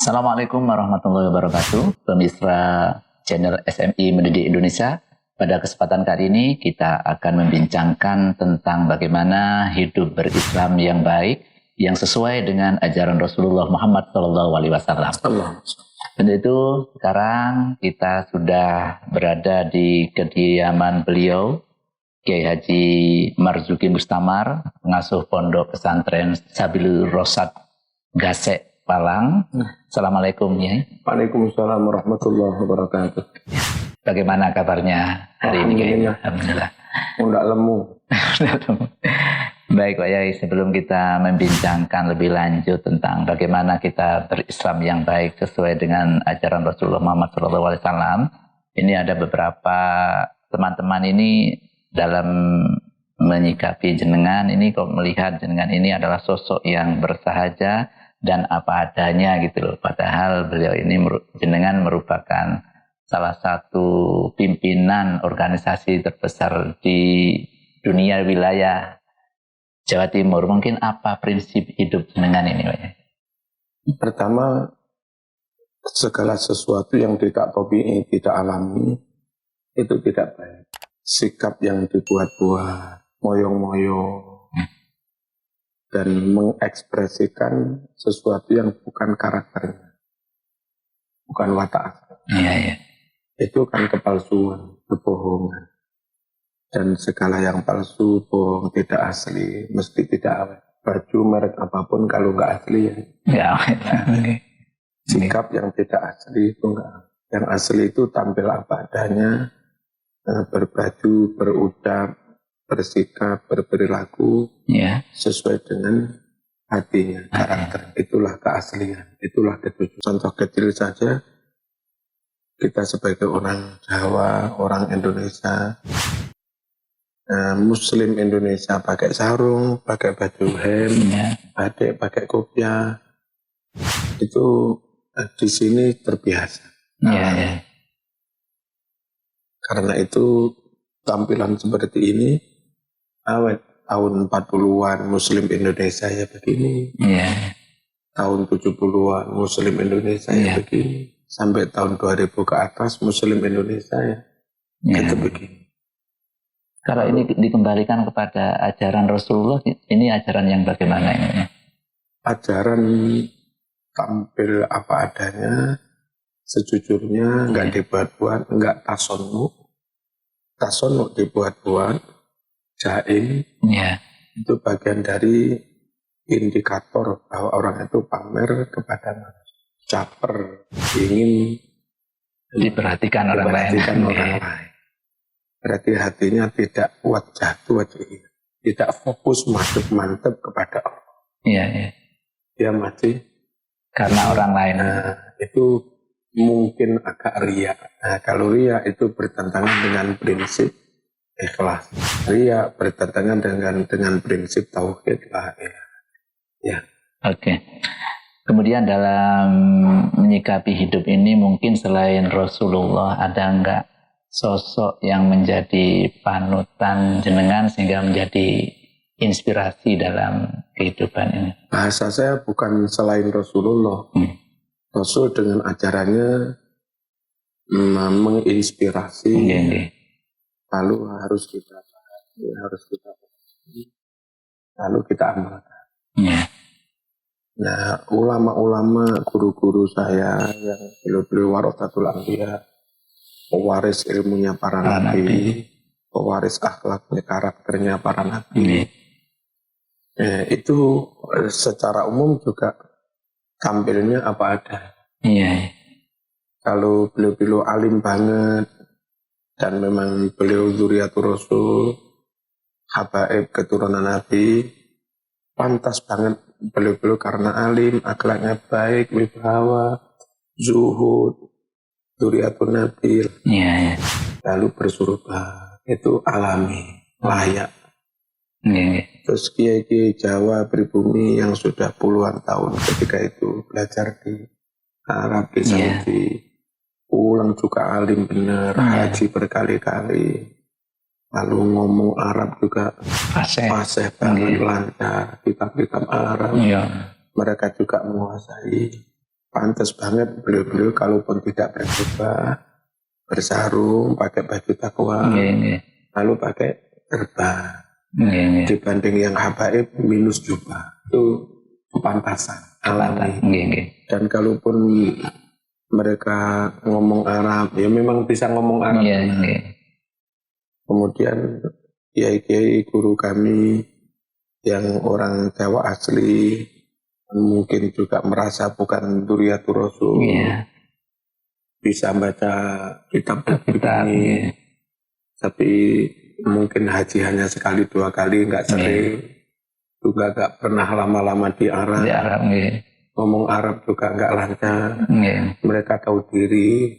Assalamualaikum warahmatullahi wabarakatuh, pemirsa channel SMI Mendidik Indonesia. Pada kesempatan kali ini kita akan membincangkan tentang bagaimana hidup berislam yang baik, yang sesuai dengan ajaran Rasulullah Muhammad SAW. Dan itu sekarang kita sudah berada di kediaman beliau, Kiai Haji Marzuki Mustamar, pengasuh Pondok Pesantren Sabilur Rosyad Gasek Palang. Assalamualaikum ya. Waalaikumsalam warahmatullahi wabarakatuh. Bagaimana kabarnya hari ini? Alhamdulillah. Enggak lemu. Baik Pak Yai, sebelum kita membincangkan lebih lanjut tentang bagaimana kita berislam yang baik sesuai dengan ajaran Rasulullah Muhammad SAW, ini ada beberapa teman-teman ini dalam menyikapi jenengan ini kok melihat jenengan ini adalah sosok yang bersahaja dan apa adanya gitu loh. Padahal beliau ini jenengan merupakan salah satu pimpinan organisasi terbesar di dunia wilayah Jawa Timur. Mungkin apa prinsip hidup jenengan ini Pak? Pertama, segala sesuatu yang tidak tabii, tidak alami, itu tidak baik. Sikap yang dibuat-buat, moyong-moyong, dan mengekspresikan sesuatu yang bukan karakternya, bukan watak. Iya. Itu kan kepalsuan, kebohongan. Dan segala yang palsu, bohong, tidak asli, mesti tidak awet. Baju merek apapun kalau nggak asli ya. Sikap yang tidak asli itu enggak. Yang asli itu tampil apa adanya, berbaju, berucap, bersikap, berperilaku sesuai dengan hatinya, karakter. Itulah keaslian, itulah ketujuan. Contoh kecil saja, kita sebagai orang Jawa, orang Indonesia, Muslim Indonesia pakai sarung, pakai baju hem, batik, pakai kopiah, itu di sini terbiasa. Karena itu tampilan seperti ini awet. Tahun 40-an Muslim Indonesia ya begini. Tahun 70-an Muslim Indonesia ya begini. Sampai tahun 2000 ke atas Muslim Indonesia ya itu begini. Kalau ini dikembalikan kepada ajaran Rasulullah, ini ajaran yang bagaimana ini? Ajaran tampil apa adanya, sejujurnya, nggak dibuat-buat, nggak tasonuk dibuat-buat, jaim, itu bagian dari indikator bahwa orang itu pamer kepada manusia, caper, ingin diperhatikan orang lain. Berarti hatinya tidak wajah, tidak fokus mantep kepada Allah. Dia masih karena orang lain. Itu mungkin agak riya. Kalau riya itu bertentangan dengan prinsip ikhlas. Riya bertentangan dengan prinsip tauhid lah. Kemudian dalam menyikapi hidup ini mungkin selain Rasulullah ada enggak sosok yang menjadi panutan jenengan sehingga menjadi inspirasi dalam kehidupan ini? Bahasa saya bukan selain Rasulullah. Rasul dengan ajarannya menginspirasi. Lalu harus kita lalu kita amalkan. Nah, ulama-ulama, guru-guru saya yang beliau waratsatul anbiya, pewaris ilmunya para nabi, pewaris akhlaknya, karakternya para nabi. Itu secara umum juga tampilnya apa ada. Kalau beliau alim banget, dan memang beliau dzurriyyatur Rasul, habaib keturunan Nabi, pantas banget beliau karena alim, akhlaknya baik, wibawa, zuhud, dzurriyyatun Nabi. Lalu bersurga, itu alami, layak. Terus kiai-kiai Jawa pribumi yang sudah puluhan tahun ketika itu belajar di Arab, di Saudi, pulang juga alim bener, haji berkali-kali, lalu ngomong Arab juga fasih banget, lancar, kitab-kitab Arab, mereka juga menguasai. pantas banget beliau-beliau kalaupun tidak berjubah, bersarung, pakai baju takwa, lalu pakai terbang. Dibanding yang habaib minus jubah, itu pantasan alami. Dan kalaupun mereka ngomong Arab, ya memang bisa ngomong Arab. Kemudian kiai-kiai guru kami yang orang Jawa asli, mungkin juga merasa bukan Duriyatul Rasul, bisa baca kitab ini, tapi mungkin haji hanya sekali 2 kali, nggak sering, juga nggak pernah lama-lama di Arab, ngomong Arab juga nggak lancar. Mereka tahu diri,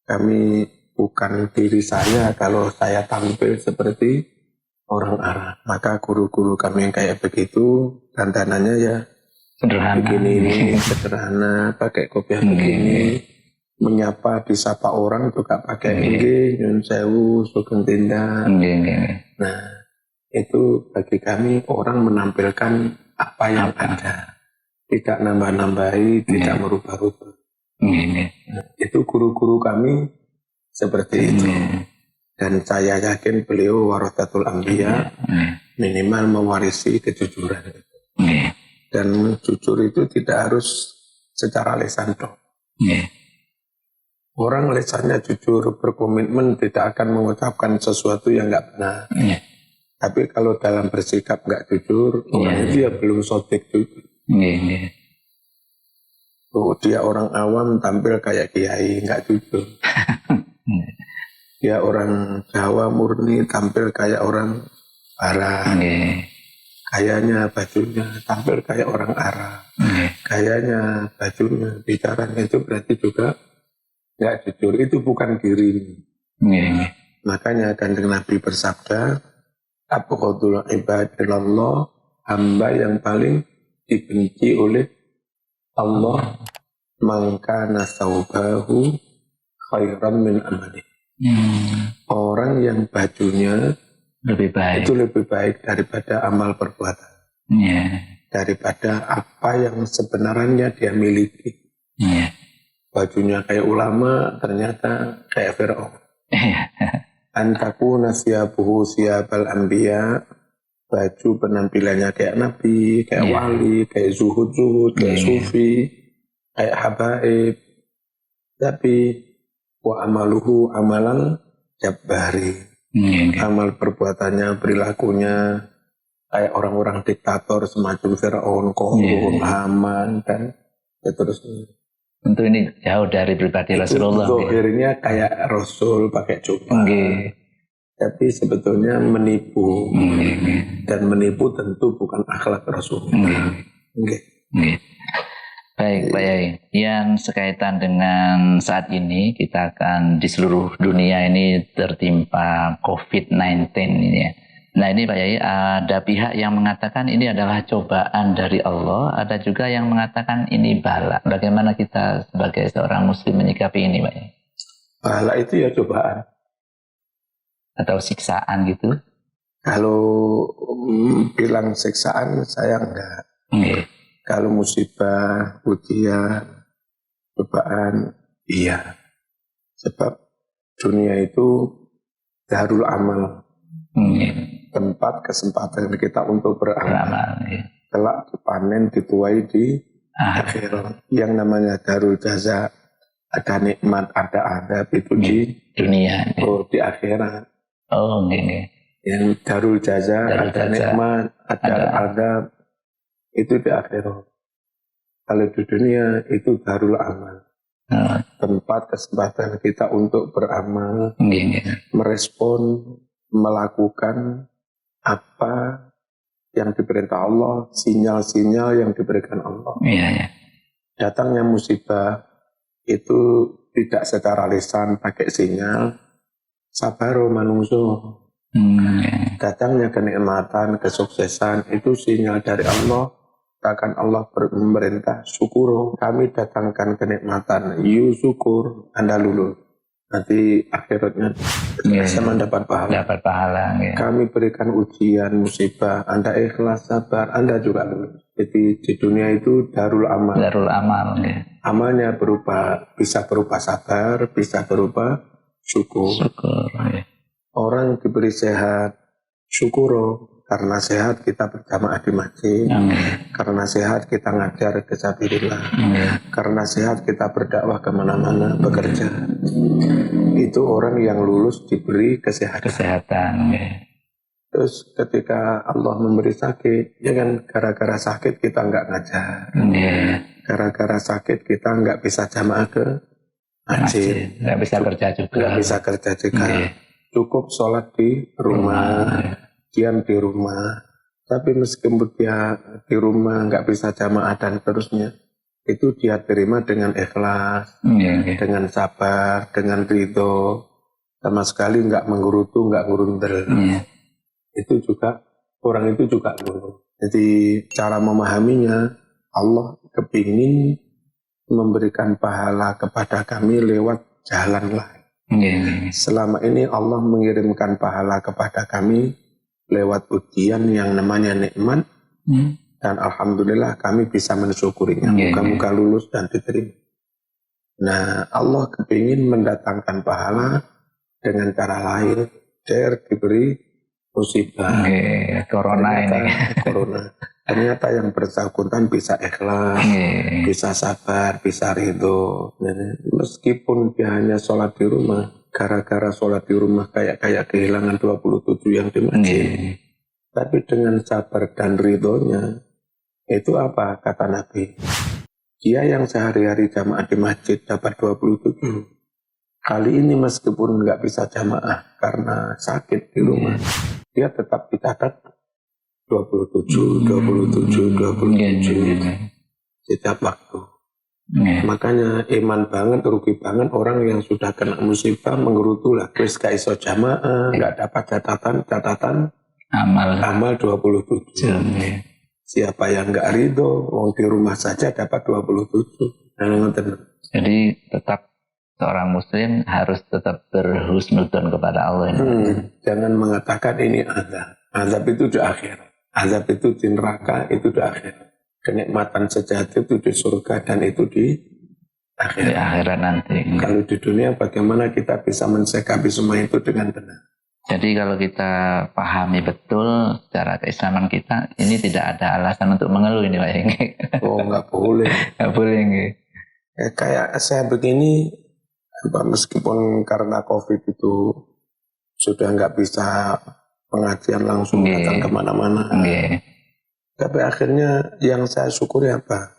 kami bukan diri saya kalau saya tampil seperti orang Arab. Maka guru-guru kami yang kayak begitu, dandanannya ya sederhana, begini, sederhana, pakai kopiah begini. Menyapa, disapa orang juga pakai nyun sewu, sugeng tindak. Nah, itu bagi kami orang menampilkan apa yang ada, tidak nambah-nambahi, tidak merubah-rubah. Nah, itu guru-guru kami seperti itu. Dan saya yakin beliau warathatul anbiya, minimal mewarisi kejujuran. Dan jujur itu tidak harus secara lisan toh. Orang lisannya jujur, berkomitmen, tidak akan mengucapkan sesuatu yang nggak benar. Tapi kalau dalam bersikap nggak jujur, orang itu ya belum sotik juga. Dia orang awam tampil kayak kiai, nggak jujur. Dia orang Jawa murni tampil kayak orang Arab. Kayaknya bajunya tampil kayak orang Arab. Kayaknya bajunya, bicaranya itu berarti juga nggak jujur, itu bukan diri. Makanya Kanjeng Nabi bersabda, abghadul ibadillah, hamba yang paling dibenci oleh Allah, mangkana saubahu khairan min amali. Orang yang bajunya lebih baik, itu lebih baik daripada amal perbuatan, daripada apa yang sebenarnya dia miliki. Bajunya kayak ulama, ternyata kayak Fir'aun. Antakuna siyabuhu siyabal anbiya, baju penampilannya kayak nabi, kayak wali, kayak zuhud-zuhud, kayak sufi, kayak habaib. Tapi wa amaluhu amalan jabbari. Amal perbuatannya, perilakunya kayak orang-orang diktator semacam Fir'aun, Qarun, Haman, dan seterusnya. Tentu ini jauh dari pribadi Rasulullah. Zohirnya kayak Rasul pakai jubah, tapi sebetulnya menipu. Dan menipu tentu bukan akhlak Rasul. Baik Pak Yai, yang sekaitan dengan saat ini kita akan di seluruh dunia ini tertimpa COVID-19 ini ya. Nah ini Pak Yai, ada pihak yang mengatakan ini adalah cobaan dari Allah, ada juga yang mengatakan ini bala. Bagaimana kita sebagai seorang muslim menyikapi ini Pak Yai? Bala itu ya cobaan. Atau siksaan gitu? Kalau bilang siksaan saya enggak. Kalau musibah, ujian, cobaan, iya. Sebab dunia itu darul amal. Tempat kesempatan kita untuk beramal. Kelak dipanen, dituai di akhirat. Yang namanya darul jaza, ada nikmat, ada adab itu di dunia. Di akhirat. Yang darul jaza, ada nikmat, ada adab, itu di akhirat. Kalau di dunia itu darul amal. Tempat kesempatan kita untuk beramal, merespon, melakukan apa yang diperintah Allah, sinyal-sinyal yang diberikan Allah. Datangnya musibah itu tidak secara lisan pakai sinyal, sabaro manungso. Datangnya kenikmatan, kesuksesan itu sinyal dari Allah. Akan Allah memerintah, syukur, kami datangkan kenikmatan, you syukur, Anda lulus. Nanti akhiratnya bisa mendapat pahala. Dapat pahala. Kami berikan ujian, musibah, Anda ikhlas, sabar, Anda juga lulus. Jadi di dunia itu darul amal. Darul amal. amalnya bisa berupa sabar, bisa berupa syukur. Ya. Orang diberi sehat, syukur. Karena sehat kita berjamaah di masjid. Karena sehat kita ngajar fisabilillah. Karena sehat kita berdakwah kemana-mana, bekerja. Itu orang yang lulus diberi kesehatan. Terus ketika Allah memberi sakit, ya kan gara-gara sakit kita nggak ngajar. Gara-gara sakit kita nggak bisa jamaah ke masjid. Nggak bisa kerja juga. Nggak bisa kerja juga. Cukup sholat di rumah. Diam di rumah, tapi meskipun dia di rumah nggak bisa jamaah dan seterusnya, itu dia terima dengan ikhlas, dengan sabar, dengan ridho, sama sekali nggak menggerutu, nggak ngurundel. Itu juga orang itu juga ngurung. Jadi cara memahaminya, Allah kepingin memberikan pahala kepada kami lewat jalan lain. Selama ini Allah mengirimkan pahala kepada kami lewat ujian yang namanya nikmat, dan alhamdulillah kami bisa mensyukurinya. Muka-muka lulus dan diterima. Nah, Allah kepingin mendatangkan pahala dengan cara lain. Diberi musibah. Corona. Ternyata yang bersangkutan bisa ikhlas, bisa sabar, bisa ridho. Meskipun dia hanya sholat di rumah, gara-gara sholat di rumah kayak kehilangan 27 yang di masjid. Tapi dengan sabar dan ridhonya, itu apa kata Nabi? Dia yang sehari-hari jamaah di masjid dapat 27. Kali ini meskipun nggak bisa jamaah karena sakit di rumah, dia tetap dicatat 27. Setiap waktu. Makanya iman banget, rugi banget orang yang sudah kena musibah menggerutu lah. Wis gak iso jamaah, gak dapat catatan amal 27. Siapa yang gak ridho, wong di rumah saja dapat 27. Jadi tetap seorang muslim harus tetap berhusnudzon kepada Allah. Jangan mengatakan ini azab. Azab itu di akhir. Azab itu di neraka, itu di akhir. Kenikmatan sejati itu di surga dan itu di akhirat nanti. Kalau di dunia bagaimana kita bisa mensikapi semua itu dengan benar? Jadi kalau kita pahami betul secara keislaman kita, ini tidak ada alasan untuk mengeluh ini Pak Hengki. Oh nggak boleh. Nggak boleh Hengki. Kayak saya begini, meskipun karena COVID itu sudah nggak bisa pengajian langsung datang kemana-mana. Tapi akhirnya yang saya syukuri apa?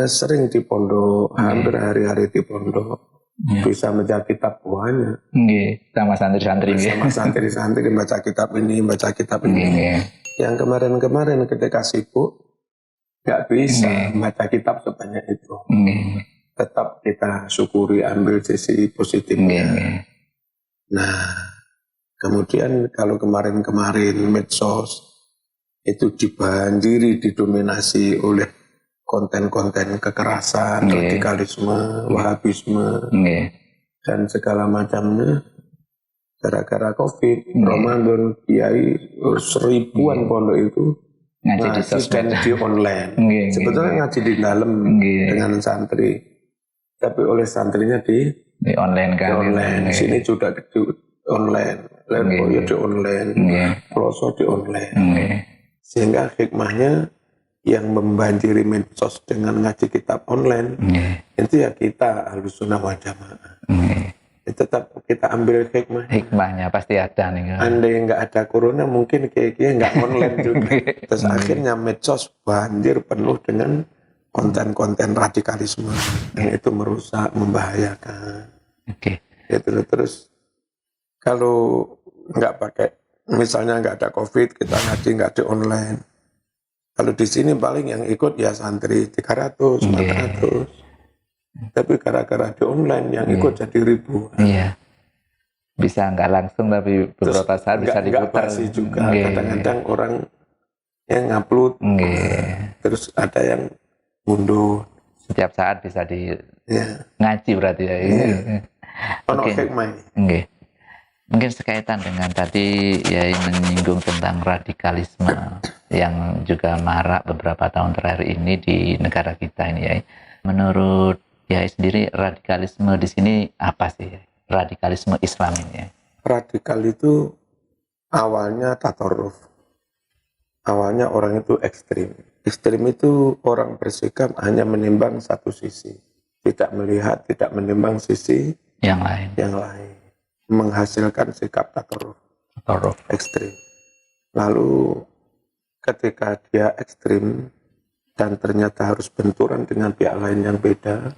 Sering di pondok, hampir hari-hari di pondok. Bisa baca kitab buahnya. Sama santri-santri. Sama santri-santri baca kitab ini, baca kitab ini. Yang kemarin-kemarin ketika sibuk, nggak bisa baca kitab sebanyak itu. Tetap kita syukuri, ambil sisi positifnya. Nah, kemudian kalau kemarin-kemarin medsos itu dibanjiri, didominasi oleh konten-konten kekerasan, radikalisme, wahabisme, dan segala macamnya. Gara-gara COVID, Ramadan, kiai seribuan pondok itu ngaji di online. Sebetulnya ngaji di dalam dengan santri, tapi oleh santrinya di online kan. Di online. Sini juga di online, Lerboyo di online, Ploso di online. Sehingga hikmahnya yang membanjiri medsos dengan ngaji kitab online, itu ya kita Ahlussunnah wal Jamaah. Tetap kita ambil hikmahnya pasti ada nih. Andai nggak ada corona mungkin kayak nggak online juga. Terus akhirnya medsos banjir penuh dengan konten-konten radikalisme, dan itu merusak, membahayakan. Terus kalau nggak pakai, misalnya nggak ada COVID, kita ngaji nggak di online. Kalau di sini paling yang ikut ya santri 300, 400. Tapi gara-gara di online yang ikut jadi ribu. Bisa nggak langsung tapi beberapa saat bisa diputar. Nggak juga. Kadang-kadang orang yang ngupload, terus ada yang mundur. Setiap saat bisa ngaji berarti ya. Mungkin sekaitan dengan tadi ya menyinggung tentang radikalisme yang juga marak beberapa tahun terakhir ini di negara kita ini ya. Menurut ya sendiri radikalisme di sini apa sih? Radikalisme Islam ini. Radikal itu awalnya tatoruf. Awalnya orang itu ekstrim. Ekstrim itu orang bersikap hanya menimbang satu sisi. Tidak melihat, tidak menimbang sisi yang lain. Menghasilkan sikap tatoruf. Ekstrim. Lalu ketika dia ekstrim dan ternyata harus benturan dengan pihak lain yang beda,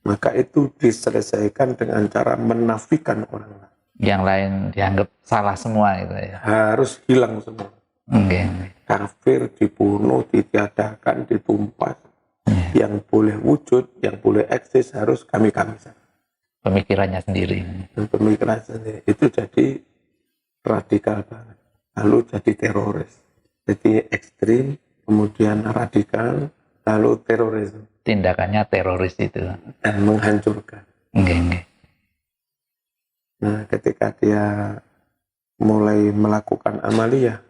maka itu diselesaikan dengan cara menafikan orang lain. Yang lain dianggap salah semua itu ya. Harus hilang semua. Kafir, dibunuh, ditiadakan, ditumpas. Yang boleh wujud, yang boleh eksis harus kami-kami saja. Pemikirannya sendiri. Pemikiran sendiri. Itu jadi radikal banget. Lalu jadi teroris. Jadi ekstrim, kemudian radikal, lalu teroris. Tindakannya teroris itu. Dan menghancurkan. Nah, ketika dia mulai melakukan amaliyah,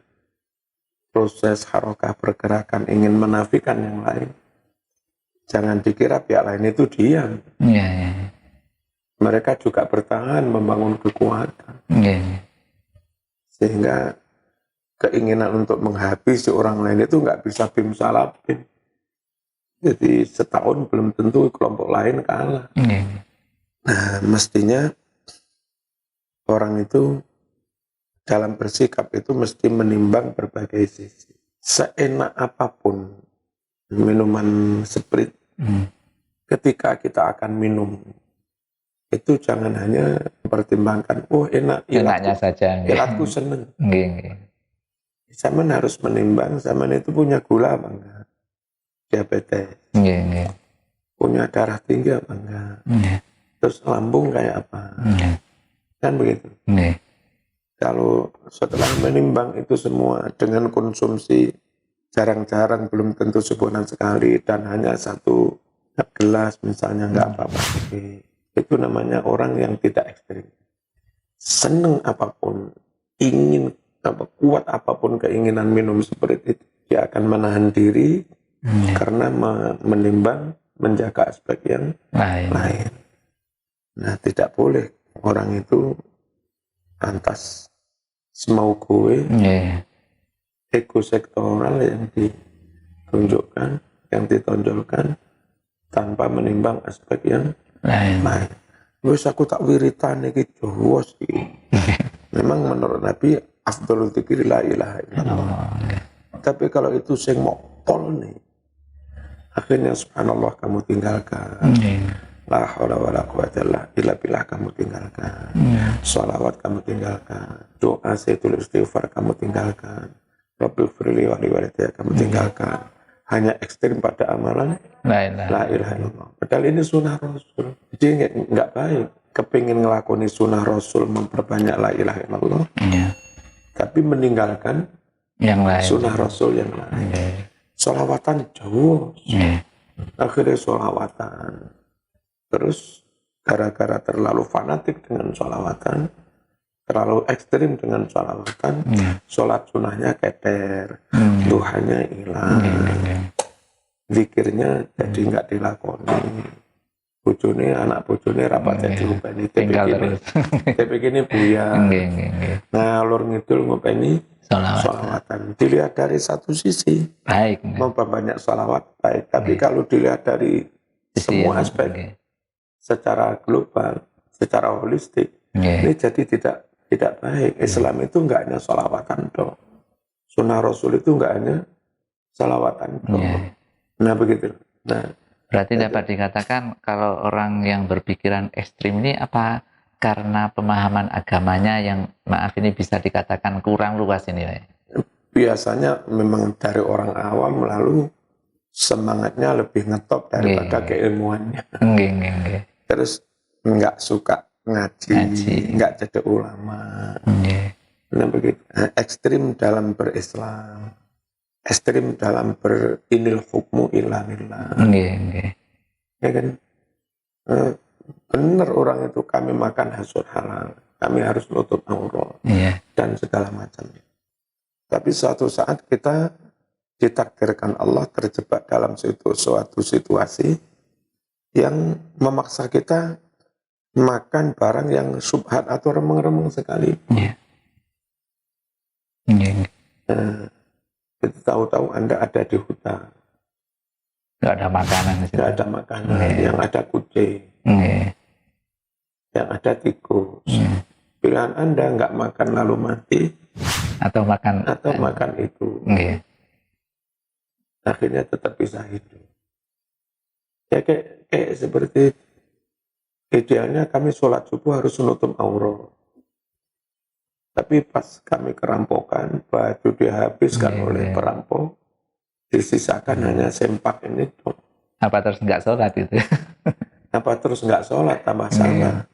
proses harokah pergerakan ingin menafikan yang lain, jangan dikira pihak lain itu diam. Mereka juga bertahan membangun kekuatan. Sehingga keinginan untuk menghabisi orang lain itu nggak bisa bim salah bim. Jadi setahun belum tentu kelompok lain kalah. Nah, mestinya orang itu dalam bersikap itu mesti menimbang berbagai sisi. Seenak apapun minuman sprit, ketika kita akan minum, itu jangan hanya pertimbangkan, oh enak, enaknya saja. ilatku seneng. Zaman harus menimbang, zaman itu punya gula apa enggak? Diabetes. Punya darah tinggi apa enggak? Terus lambung kayak apa? Kan begitu. Kalau setelah menimbang itu semua dengan konsumsi jarang-jarang, belum tentu sebulan sekali, dan hanya satu gelas misalnya, nggak apa-apa. Itu namanya orang yang tidak ekstrim. Seneng apapun, ingin kuat apapun keinginan minum seperti itu, dia akan menahan diri karena menimbang, menjaga aspek yang lain. Nah, tidak boleh orang itu lantas semau gue, ego sektoral yang ditunjukkan, yang ditonjolkan tanpa menimbang aspek yang lain. Wes aku tak wiritan iki Jawa sih. Memang menurut Nabi afdhalul dzikri la ilaha illallah. Tapi kalau itu sing mokol nih, akhirnya subhanallah kamu tinggalkan. La haula wala quwata illa billah kamu tinggalkan. Shalawat kamu tinggalkan. Doa sayyitul istighfar kamu tinggalkan. Rabbil firli wa li walidayya kamu tinggalkan. Hanya ekstrim pada amalan la ilaha illallah. Padahal ini sunnah Rasul. Jadi enggak baik kepingin ngelakoni sunnah Rasul, memperbanyak la ilaha illallah. Tapi meninggalkan yang lain. Sunnah Rasul yang lain. Sholawatan jauh. Akhirnya sholawatan. Terus gara-gara terlalu fanatik dengan sholawatan, terlalu ekstrim dengan sholawatan, sholat sunnahnya keter, duhanya hilang, zikirnya jadi nggak dilakoni. Bojone, anak bojone rapat jadi ngopeni, tapi gini buyar, ngalur ngidul ngopeni sholawatan. Dilihat dari satu sisi, baik, memperbanyak sholawat baik, tapi kalau dilihat dari semua aspek, secara global, secara holistik, ini jadi tidak baik. Islam itu enggak hanya sholawatan doang. Sunnah Rasul itu enggak hanya sholawatan doang. Nah begitu. Nah, berarti dapat dikatakan kalau orang yang berpikiran ekstrim ini apa karena pemahaman agamanya yang maaf ini bisa dikatakan kurang luas ini? Biasanya memang dari orang awam lalu semangatnya lebih ngetop daripada keilmuannya. Terus nggak suka ngaji, nggak jadi ulama. Nah begitu. Ekstrim dalam berislam, ekstrim dalam berinil hukmu illa lillah. Ya kan? Benar orang itu kami makan hasil halal, kami harus nutup aurat dan segala macamnya. Tapi suatu saat kita ditakdirkan Allah terjebak dalam suatu situasi yang memaksa kita makan barang yang subhat atau remeng-remeng sekali. Kita tahu-tahu Anda ada di hutan. Nggak ada makanan. Nggak ada makanan, yang ada kucing, yang ada tikus. Pilihan Anda nggak makan lalu mati, atau makan itu. Akhirnya tetap bisa hidup. Ya kayak seperti idealnya kami sholat subuh harus menutup aurat. Tapi pas kami kerampokan, baju dihabiskan oleh perampok, disisakan hanya sempak ini. Apa terus nggak sholat itu? Apa terus nggak sholat, tambah salah.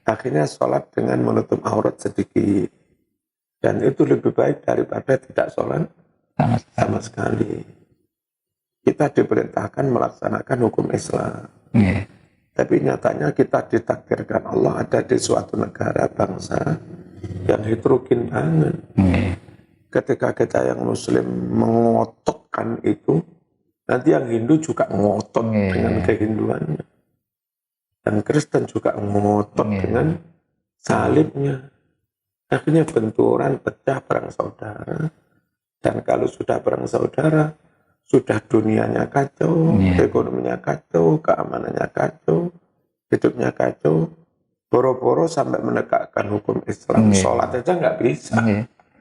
Akhirnya sholat dengan menutup aurat sedikit. Dan itu lebih baik daripada tidak sholat sama sekali. Kita diperintahkan melaksanakan hukum Islam. Tapi nyatanya kita ditakdirkan Allah ada di suatu negara bangsa yang heterogen banget. Ketika kita yang Muslim mengototkan itu, nanti yang Hindu juga ngotot dengan kehinduannya. Dan Kristen juga ngotot dengan salibnya. Akhirnya benturan, pecah, perang saudara. Dan kalau sudah perang saudara, sudah dunianya kacau, ekonominya kacau, keamanannya kacau, hidupnya kacau. Boro-boro sampai menegakkan hukum Islam, sholat aja nggak bisa.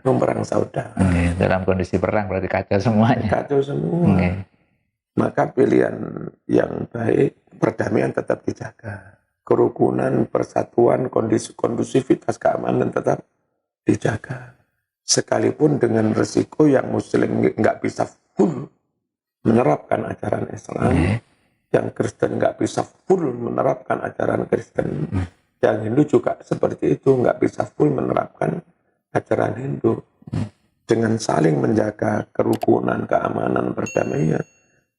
Perang saudara. Dalam kondisi perang berarti kacau semuanya. Kacau semua. Maka pilihan yang baik, perdamaian tetap dijaga. Kerukunan, persatuan, kondusivitas keamanan tetap dijaga. Sekalipun dengan resiko yang Muslim nggak bisa full menerapkan ajaran Islam, yang Kristen nggak bisa full menerapkan ajaran Kristen, yang Hindu juga seperti itu, nggak bisa full menerapkan ajaran Hindu. Dengan saling menjaga kerukunan, keamanan, perdamaian,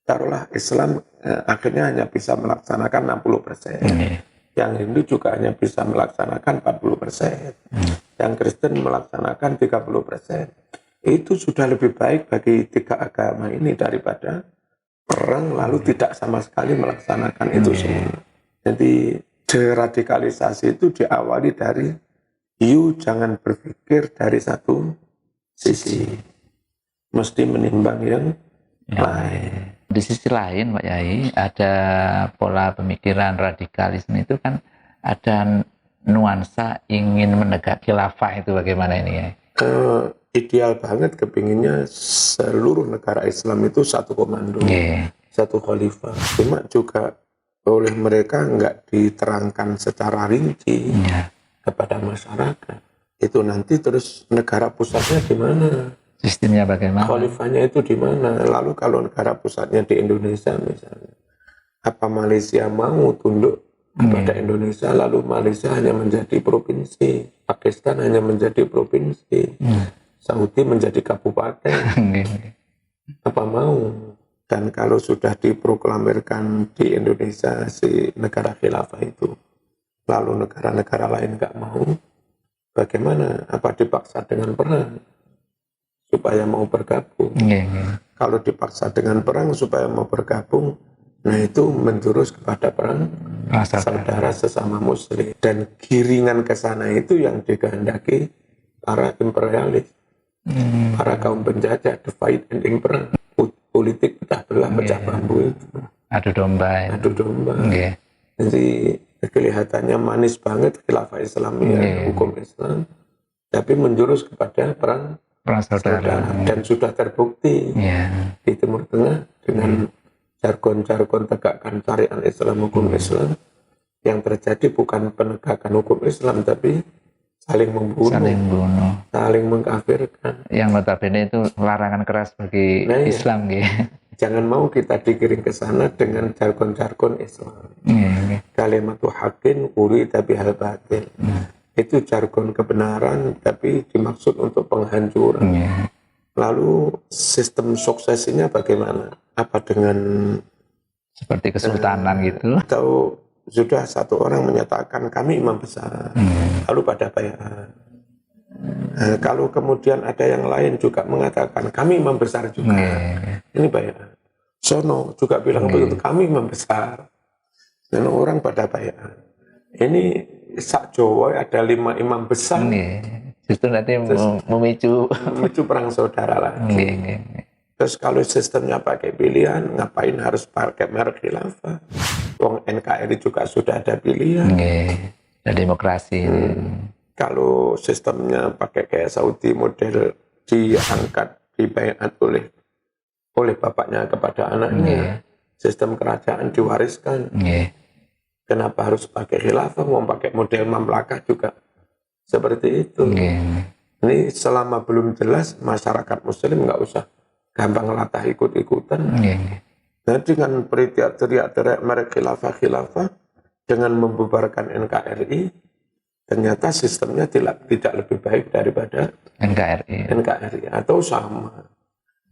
taruhlah Islam akhirnya hanya bisa melaksanakan 60%. Yang Hindu juga hanya bisa melaksanakan 40%. Yang Kristen melaksanakan 30%. Itu sudah lebih baik bagi tiga agama ini daripada perang lalu tidak sama sekali melaksanakan itu semua. Jadi deradikalisasi itu diawali dari jangan berpikir dari satu sisi, mesti menimbang yang lain. Di sisi lain Pak Yai, ada pola pemikiran radikalisme itu kan ada nuansa ingin menegak khilafah, itu bagaimana ini ya? Ideal banget kepinginnya seluruh negara Islam itu satu komando, satu khalifah. Cuma juga oleh mereka nggak diterangkan secara rinci kepada masyarakat. Itu nanti terus negara pusatnya di mana? Sistemnya bagaimana? Khalifahnya itu di mana? Lalu kalau negara pusatnya di Indonesia misalnya, apa Malaysia mau tunduk kepada Indonesia, lalu Malaysia hanya menjadi provinsi, Pakistan hanya menjadi provinsi, Saudi menjadi kabupaten? Apa mau? Dan kalau sudah diproklamirkan di Indonesia si negara khilafah itu, lalu negara-negara lain nggak mau, bagaimana? Apa dipaksa dengan perang supaya mau bergabung? Kalau dipaksa dengan perang supaya mau bergabung, nah itu menjurus kepada perang saudara sesama Muslim. Dan giringan ke sana itu yang dikehendaki para imperialis, para kaum penjajah, divide and perang, politik pecah belah, pecah bambu itu. Adu domba. Jadi kelihatannya manis banget khilafah Islam hukum Islam, tapi menjurus kepada perang saudara. Dan sudah terbukti di Timur Tengah dengan jargon-jargon tegakkan syariat Islam, hukum Islam, yang terjadi bukan penegakan hukum Islam tapi saling membunuh, saling mengkafirkan. Yang notabene itu larangan keras bagi Islam. Jangan mau kita digiring ke sana dengan jargon-jargon Islam. Kalimatu haqqin urida bihal batil. Itu jargon kebenaran tapi dimaksud untuk penghancuran. Lalu sistem suksesinya bagaimana? Apa dengan seperti kesultanan gitu? Atau sudah satu orang menyatakan kami imam besar, lalu pada bayat. Kalau kemudian ada yang lain juga mengatakan kami imam besar juga, ini bayat. Sono juga bilang begitu, kami imam besar. Dan orang pada bayar. Ini sak Jawa ada 5 imam besar. Justru nanti memicu perang saudara lagi. Terus kalau sistemnya pakai pilihan, ngapain harus pakai merek khilafah? Wong NKRI juga sudah ada pilihan. Ada demokrasi. Kalau sistemnya pakai kayak Saudi model diangkat, dibayat oleh bapaknya kepada anaknya. Sistem kerajaan diwariskan. Kenapa harus pakai khilafah? Mau pakai model mamlakah juga seperti itu. Ini selama belum jelas, masyarakat muslim nggak usah gampang latah ikut-ikutan. Nah, dengan teriak-teriak merek khilafah, dengan membubarkan NKRI, ternyata sistemnya tidak lebih baik daripada NKRI atau sama.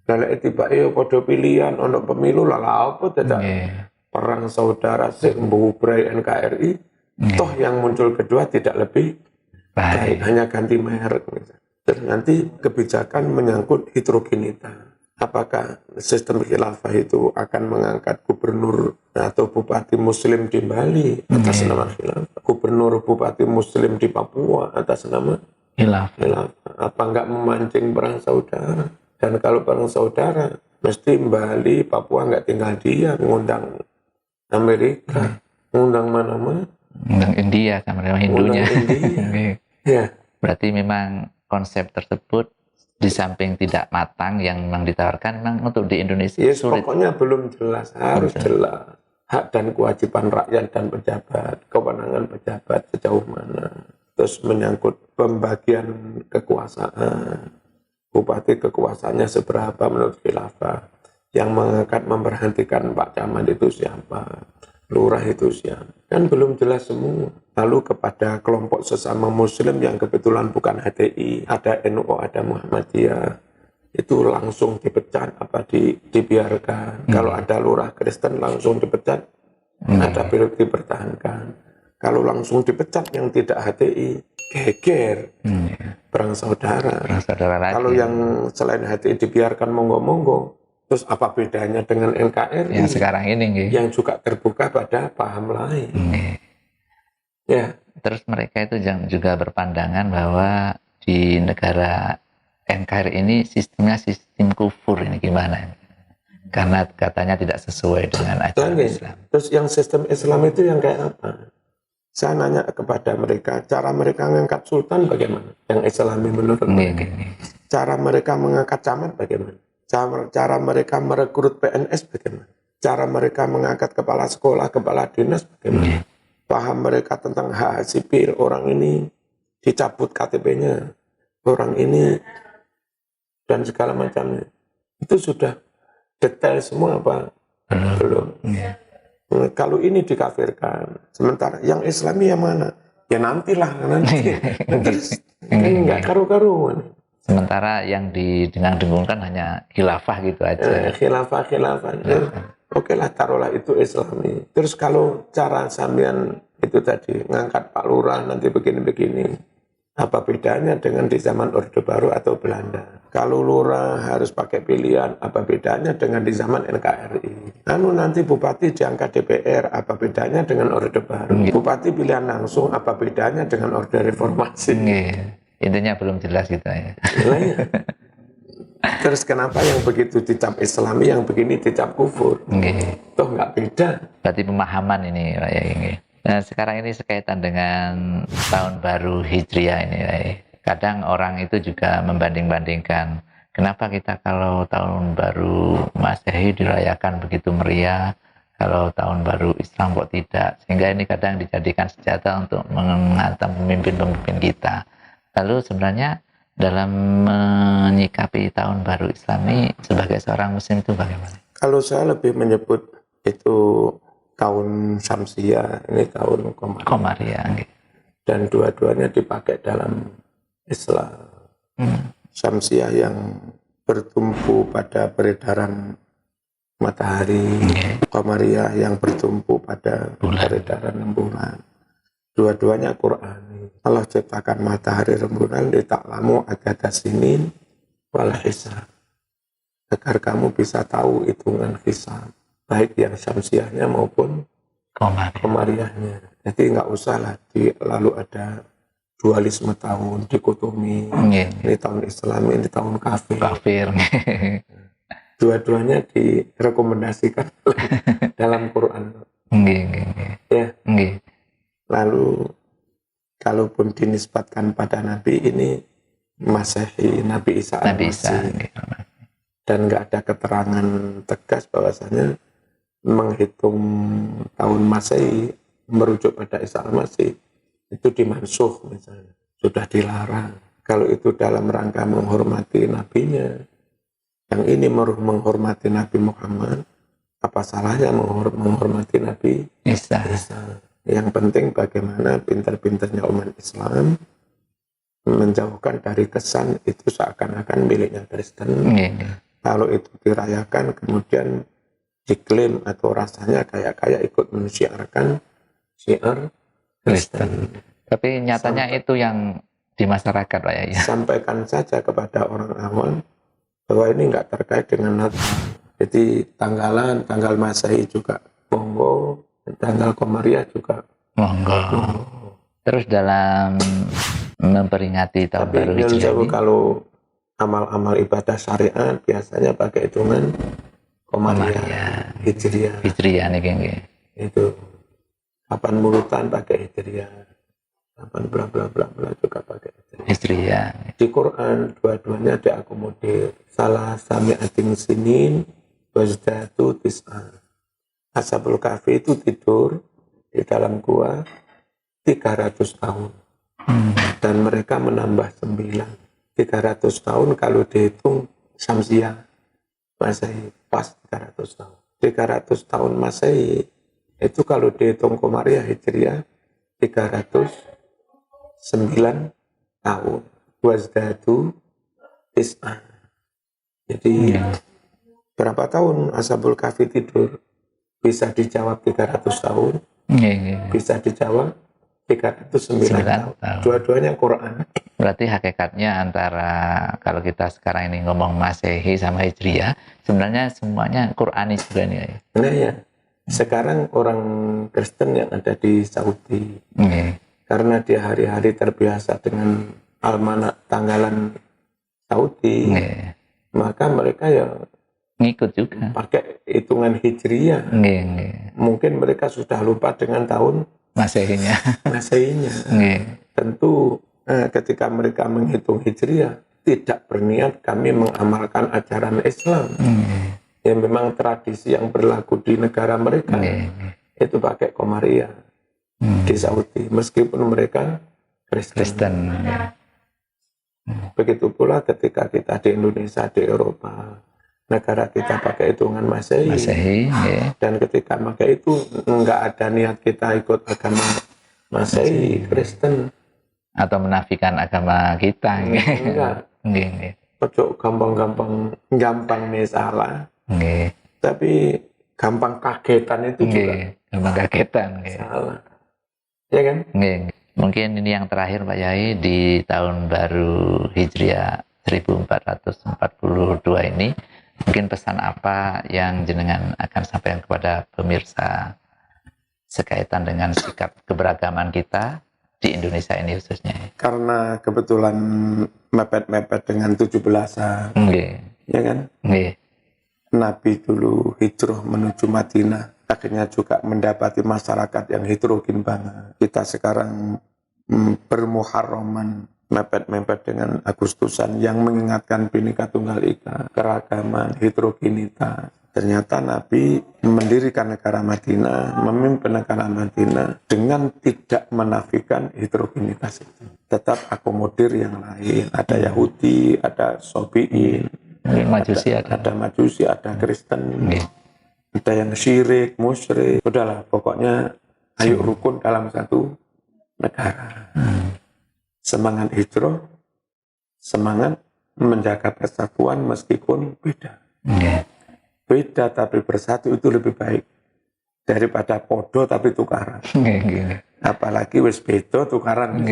Lalu tiba-tiba pada pilihan untuk pemilu apa tidak perang saudara membubrai NKRI, toh yang muncul kedua tidak lebih baik, hanya ganti merek. Terus nanti kebijakan menyangkut heterogenitas. Apakah sistem khilafah itu akan mengangkat gubernur atau bupati muslim di Bali atas nama khilafah, gubernur bupati muslim di Papua atas nama khilafah? Apa enggak memancing perang saudara? Dan kalau perang saudara, mesti Bali, Papua enggak tinggal diam, mengundang Amerika, mengundang mana-mana, mengundang India sama Hindunya. Ya. Berarti memang konsep tersebut di samping tidak matang yang memang ditawarkan, memang untuk di Indonesia sulit. Pokoknya belum jelas, harus jelas hak dan kewajiban rakyat dan pejabat, kewenangan pejabat sejauh mana. Terus menyangkut pembagian kekuasaan, bupati kekuasaannya seberapa menurut khilafah, yang mengangkat memberhentikan Pak Camat itu siapa, lurah itu siapa, kan belum jelas semua. Lalu kepada kelompok sesama muslim yang kebetulan bukan HTI, ada NU, ada Muhammadiyah, itu langsung dipecat apa dibiarkan. Kalau ada lurah Kristen langsung dipecat, ada pilot dipertahankan. Kalau langsung dipecat yang tidak HTI, geger, perang saudara. Kalau yang selain HTI dibiarkan monggo-monggo, terus apa bedanya dengan NKRI yang sekarang ini, yang juga terbuka pada paham lain? Ya. Terus mereka itu juga berpandangan bahwa di negara NKRI ini sistemnya sistem kufur, ini gimana? Karena katanya tidak sesuai dengan ajaran Islam. Terus yang sistem Islam itu yang kayak apa? Saya nanya kepada mereka, cara mereka mengangkat sultan bagaimana? Yang Islami menurut mereka. Cara mereka mengangkat camat bagaimana? Cara mereka merekrut PNS bagaimana? Cara mereka mengangkat kepala sekolah, kepala dinas bagaimana? Paham mereka tentang hak sipil, orang ini dicabut KTP-nya, orang ini dan segala macamnya. Itu sudah detail semua apa? Belum. Kalau ini dikafirkan, sementara yang Islami yang mana? Ya nantilah nanti. Terus enggak karu-karuan. Sementara yang didengung-dengungkan hanya khilafah gitu aja. Khilafah. Oke lah, taruhlah itu Islami. Terus kalau cara sampean itu tadi ngangkat Pak Lurah nanti begini-begini, apa bedanya dengan di zaman Orde Baru atau Belanda? Kalau Lurah harus pakai pilihan, apa bedanya dengan di zaman NKRI? Nanti bupati diangkat DPR, apa bedanya dengan Orde Baru? Bupati pilihan langsung, apa bedanya dengan Orde Reformasi? Intinya belum jelas gitu ya. Terus kenapa yang begitu dicap Islami, yang begini dicap kufur? Toh nggak beda. Berarti pemahaman ini, Pak ya. Nah, sekarang ini sekaitan dengan tahun baru Hijriah ini, Pak. Kadang orang itu juga membanding-bandingkan, kenapa kita kalau tahun baru Masehi dirayakan begitu meriah, kalau tahun baru Islam kok tidak? Sehingga ini kadang dijadikan senjata untuk menghantam pemimpin-pemimpin kita. Lalu sebenarnya dalam menyikapi tahun baru Islam ini sebagai seorang muslim itu bagaimana? Kalau saya lebih menyebut itu tahun Syamsiah, ini tahun Komariah. Dan dua-duanya dipakai dalam Islam. Syamsiah yang bertumpu pada peredaran matahari, Komariah yang bertumpu pada peredaran rembulan. Dua-duanya Quran. Allah ciptakan matahari rembulan di ta'lamu adada sinin wal hisab. Agar kamu bisa tahu hitungan hisab, baik yang syamsiahnya maupun Komariahnya. Jadi nggak usah lah lalu ada dualisme tahun, dikotomi. Ini tahun Islam, ini tahun kafir. Dua-duanya direkomendasikan dalam Quran. Ya. Lalu kalaupun dinisbatkan pada Nabi, ini Masehi, Nabi Isa al-Masih. Dan nggak ada keterangan tegas bahwasanya menghitung tahun Masehi merujuk pada Isa al-Masih itu dimansuh misalnya, sudah dilarang. Kalau itu dalam rangka menghormati nabinya, yang ini menghormati Nabi Muhammad, apa salahnya menghormati Nabi Isa? Yang penting bagaimana pintar-pintarnya umat Islam menjauhkan dari kesan itu seakan-akan miliknya Kristen. Kalau itu dirayakan kemudian diklaim atau rasanya kayak ikut mensiarkan syiar Kristen. Tapi nyatanya itu yang di masyarakat Pak ya. Sampaikan saja kepada orang awam bahwa ini enggak terkait dengan Natal. Jadi tanggal Masehi juga monggo, tanggal Komariah juga monggo. Terus dalam memperingati tahun baru Hijriah ini, kalau amal-amal ibadah syariat biasanya pakai hitungan Komariah, Hijriah nih itu. Kapan mulutan pakai Hijriah, kapan bla bla bla bla juga pakai Hijriah. Di Quran dua-duanya diakomodir. Salah sami'atin sinin wazdatu tis'ah. Ashabul Kahfi itu tidur di dalam gua 300 tahun. Dan mereka menambah 9. 300 tahun kalau dihitung Syamsiah Masehi pas 300 tahun. 300 tahun Masehi itu kalau dihitung Komariah Hijriah 309 tahun. Wazdatu tis'ah. Jadi berapa tahun Ashabul Kahfi tidur? Bisa dijawab 300 tahun. Bisa dijawab 309 tahun. Dua-duanya Quran. Berarti hakikatnya antara kalau kita sekarang ini ngomong Masehi sama Hijriah, sebenarnya semuanya Qurani juga nih. Nah ya, sekarang orang Kristen yang ada di Saudi, karena dia hari-hari terbiasa dengan almanak tanggalan Saudi, maka mereka ya ngikut juga. Pakai hitungan Hijriah. Mungkin mereka sudah lupa dengan tahun Masehinya. Tentu ketika mereka menghitung Hijriah, tidak berniat kami mengamalkan ajaran Islam. Yang memang tradisi yang berlaku di negara mereka itu pakai Komariah di Saudi, meskipun mereka Kristen. Begitu pula ketika kita di Indonesia, di Eropa, negara kita pakai hitungan Masehi. Dan ketika pakai itu nggak ada niat kita ikut agama Masehi, Kristen, atau menafikan agama kita. Enggak. Ojo gampang salah. Tapi gampang kagetan itu juga. Gampang kagetan. Salah. Ya kan? Mungkin ini yang terakhir Pak Yai di tahun baru Hijriah 1442 ini. Mungkin pesan apa yang jenengan akan sampaikan kepada pemirsa sekaitan dengan sikap keberagaman kita di Indonesia ini khususnya? Karena kebetulan mepet-mepet dengan 17-an. Ya kan? Nabi dulu hijrah menuju Madinah, akhirnya juga mendapati masyarakat yang heterogen banget. Kita sekarang bermuharraman mepet-mepet dengan Agustusan yang mengingatkan Bhinneka Tunggal Ika, keragaman, heterogenitas. Ternyata Nabi mendirikan negara Madinah, memimpin negara Madinah dengan tidak menafikan heterogenitas itu. Tetap akomodir yang lain. Ada Yahudi, ada Sobiin, ada Majusi, ada Kristen, ada yang syirik, musyrik. Udahlah, pokoknya ayo rukun dalam satu negara. Semangat hijrah, semangat menjaga persatuan meskipun beda. Beda tapi bersatu itu lebih baik daripada podo tapi tukaran. Apalagi wis beda tukaran.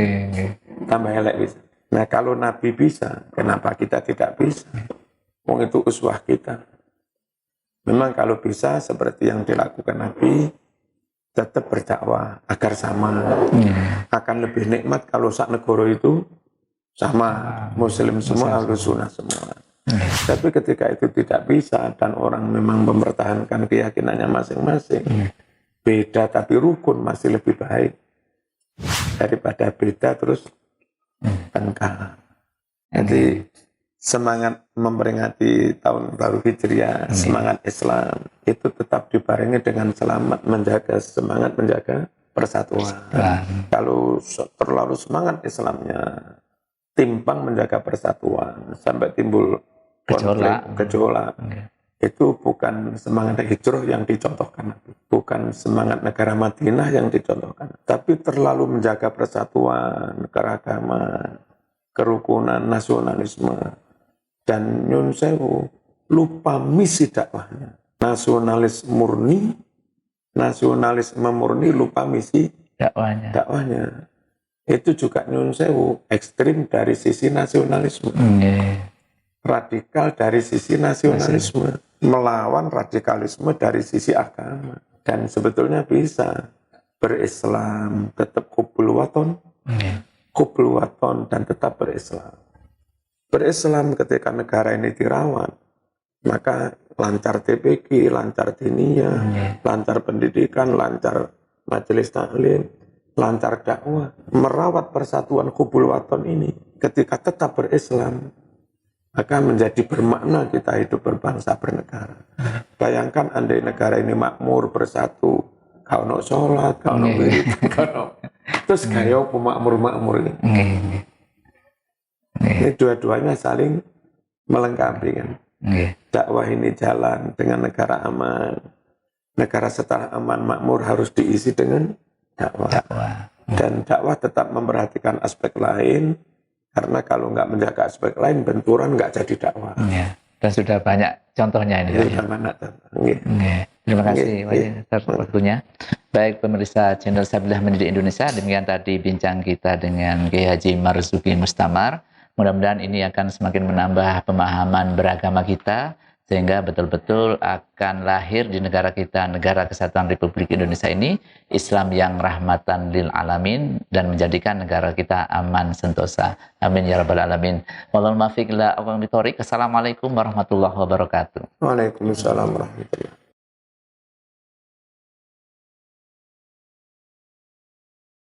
Tambah elek bisa. Nah kalau Nabi bisa, kenapa kita tidak bisa? Wong itu uswah kita. Memang kalau bisa seperti yang dilakukan Nabi, tetap berdakwah agar sama. Akan lebih nikmat kalau sak negara itu sama, muslim semua, ahlus sunnah semua. Tapi ketika itu tidak bisa dan orang memang mempertahankan keyakinannya masing-masing, beda tapi rukun masih lebih baik daripada beda terus tengkar. Jadi semangat memperingati tahun baru Hijriah, semangat Islam itu tetap dibarengi dengan semangat menjaga persatuan. Kalau terlalu semangat Islamnya timpang menjaga persatuan sampai timbul gejolak. Itu bukan semangat hijrah yang dicontohkan, bukan semangat negara Madinah yang dicontohkan, tapi terlalu menjaga persatuan, keragaman, kerukunan, nasionalisme, dan nyun sewu lupa misi dakwahnya. Nasionalisme murni lupa misi dakwahnya. Itu juga nyun sewu ekstrim dari sisi nasionalisme. Radikal dari sisi nasionalisme, melawan radikalisme dari sisi agama. Dan sebetulnya bisa berislam, tetap kubul waton dan tetap berislam. Berislam ketika negara ini dirawat, maka lancar TPQ, lancar diniyah, lancar pendidikan, lancar majelis taklim, lancar dakwah. Merawat persatuan kubul waton ini ketika tetap berislam, maka menjadi bermakna kita hidup berbangsa bernegara. Bayangkan andai negara ini makmur bersatu, kau nak sholat, kau nak wirid, terus kaya pemakmur ini. Ini dua-duanya saling melengkapi kan. Dakwah ini jalan dengan negara aman. Negara setelah aman makmur harus diisi dengan dakwah. Dan dakwah tetap memperhatikan aspek lain. Karena kalau nggak menjaga aspek lain, benturan nggak jadi dakwah. Dan sudah banyak contohnya ini. Terima kasih atas waktunya. Baik pemirsa channel Sabilah Mendidik Indonesia, demikian tadi bincang kita dengan Kiai Haji Marzuki Mustamar. Mudah-mudahan ini akan semakin menambah pemahaman beragama kita, sehingga betul-betul akan lahir di negara kita, Negara Kesatuan Republik Indonesia ini, Islam yang rahmatan lil alamin, dan menjadikan negara kita aman sentosa. Amin ya rabbal alamin. Wallahul muwaffiq ila aqwamit thoriq. Assalamualaikum warahmatullahi wabarakatuh. Waalaikumsalam warahmatullahi wabarakatuh.